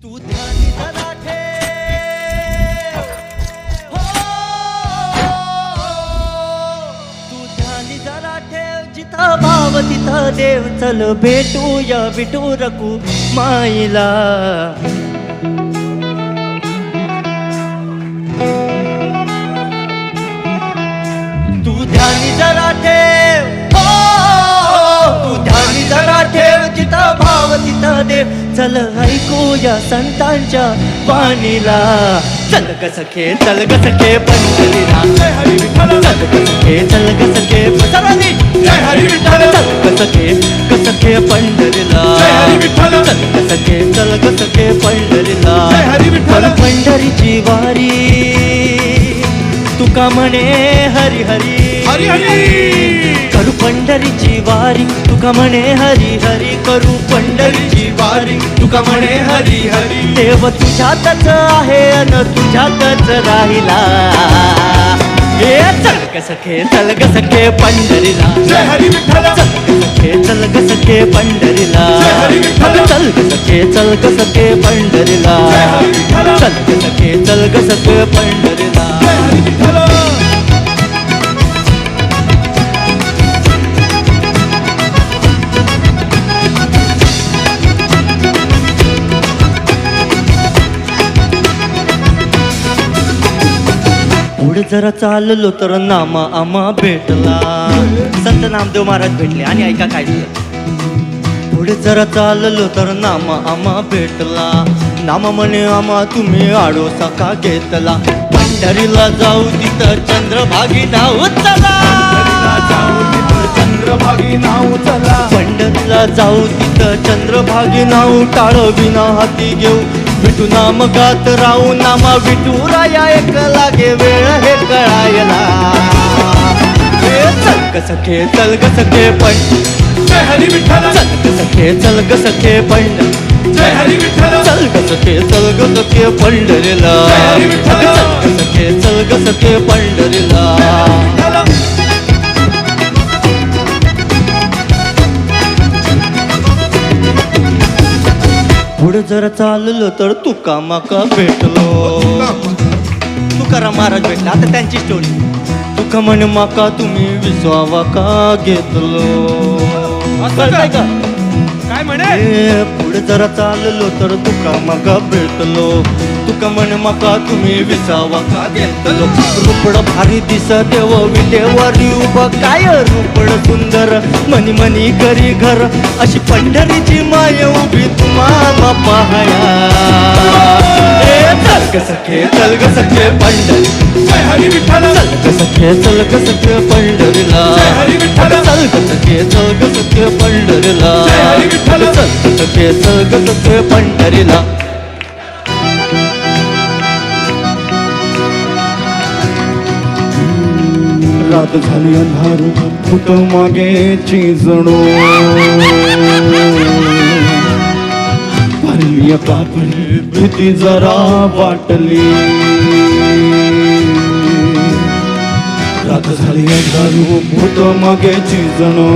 तू ध्यानी जरा ठेव, हो, तू ध्यानी जरा ठेव, जिथं भाव तिथं देव, चल भेटूया विठू रकू माईला. तू ध्यानी जरा ठेव, हो, तू ध्यानी जरा ठेव, जिथं भाव तिथं देव, चल ऐकूया संतांच्या वाणीला. चल ग सखे, चल ग सखे पंढरीला. जय हरी विठ्ठल. चल ग सखे, चल ग सखे सर्वांनी. जय हरी विठ्ठल. चल ग सखे पंढरीला. जय हरी विठ्ठल. चल ग सखे, चल ग सखे पंढरीला. जय हरी विठ्ठल. पंढरीची वारी तुका म्हणे हरी हरी. हरी हरी. करू पंढरीची वारी तुका म्हणे हरी हरी. करू पंढरीची वारी तुका म्हणे हरी हरी. देव तुझ्यातच आहे अन तुझ्यातच राहिला. हे चल ग सखे, चल ग सखे पंढरीला. जय हरी विठ्ठल. चल ग सखे, चल ग सखे पंढरीला. जय हरी विठ्ठल. चल ग सखे, चल ग सखे पंढरीला. जय हरी विठ्ठल. चल ग सखे, चल ग सखे पंढरीला. जय हरी विठ्ठल. पुढे जरा चाललो तर नामा आम्हा भेटला. संत नामदेव महाराज भेटले आणि ऐका काय झालं. पुढे जरा चाललो तर नामा आम्हा भेटला. नामा म्हणे आम्हा तुम्ही आडोसा का घेतला. पंढरीला जाऊ तिथं चंद्रभागी नाव चला. जाऊ तिथं चंद्रभागी नाव चला. पंढरीला जाऊ तिथं चंद्रभागी नाव. टाळ विना हाती घेऊ विठू नाम गात राहू. नामा विठू राया एक लागे वेळ हे कळायला. हे चल ग सखे, चल ग सखे जय हरी विठ्ठल. चल ग सखे, चल ग सखे जय हरी विठ्ठल. चल ग सखे, चल ग सखे पंढरीला. जय हरी विठ्ठल. चल ग सखे, चल ग सखे पंढरीला. पुढे जरा चाललो तर तुका माका भेटलो. तुकाराम महाराज भेटला. आता त्यांची स्टोरी. तुका म्हणे माका तुम्ही विसवावा का घेतलो. कळतंय का? काय म्हणे. ए, पुढे जरा चाललो तर तुका माका भेटलो. तुका म्हणे माका तुम्ही विसावा का घेतलो. रुपड भारी दिस देव विटेवारी उभं काय. रुपड सुंदर मनी मनी करी घर. अशी पंढरीची माय उभी तुम्हाला पाहाया. ए, चल ग सखे, चल ग सखे पंढरी. जय हरी विठ्ठल. चल ग सखे, चल ग सखे पंढरीला. जय हरी विठ्ठल. चल ग सखे, चल ग सखे पंढरीला. जय हरी विठ्ठल. चल ग सखे, चल ग सखे पंढरीला. रात झाली अंधारू फुट मागेची जणू. भरली कापडी भीती जरा वाटली. रात झाली अंधारू फुट मागेची जणू.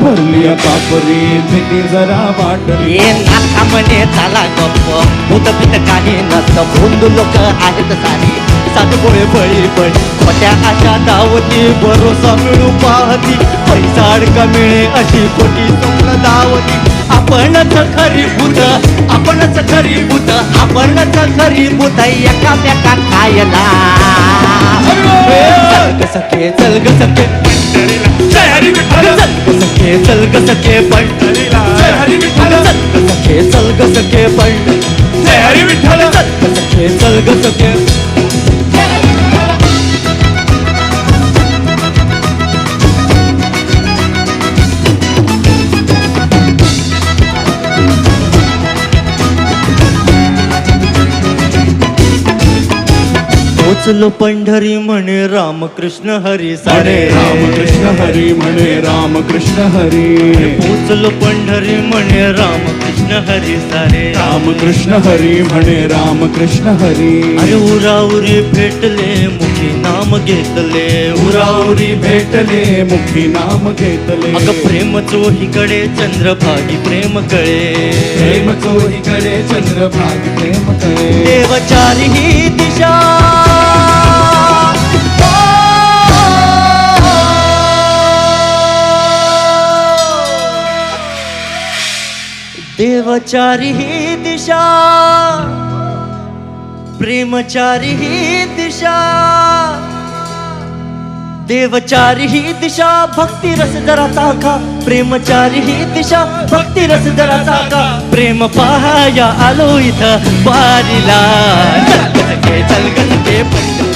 भरली कापडी भीती जरा वाटली. ये नाथा म्हणे चला गप्प. भूत भीत काही नसतं. भोंदू लोक आहेत सारी. सातपोळे बळी बळी खोट्या आशा दावती. भरोसा मिळू पाहती. पैसा अडका मिळे अशी खोटी स्वप्न दावती. आपणच खरी भूत, आपणच खरी भूत, आपणच खरी भूत एकामेका खायला. चल ग सखे, चल ग सखे जय हरी विठ्ठल. चल ग सखे, चल ग सखे पंढरीला. जय हरी विठ्ठल. चल ग सखे, चल ग सखे पंढरी. जय हरी विठ्ठल. चल ग सखे, चल ग सखे. पोचलो पंढरी म्हणे रामकृष्ण हरी अरे सारे रामकृष्ण हरी म्हणे रामकृष्ण हरी पोचलो पंढरी म्हणे रामकृष्ण हरी सारे रामकृष्ण हरी म्हणे रामकृष्ण हरी अरे उराउरी भेटले मुखी नाम घेतले उरावरी भेटले मुखी नाम घेतले अग प्रेम चोहीकडे चंद्रभागी प्रेम कळे प्रेम चोहीकडे चंद्रभागी प्रेम कळे देवचारी ही दिशा देवचारी ही दिशा प्रेमचारी ही दिशा देवचारी ही दिशा भक्ती रस जरा चाखा प्रेमचारी ही दिशा भक्ती रस जरा चाखा प्रेम पहाया आलो इथं वारीला चल गणके पंढरी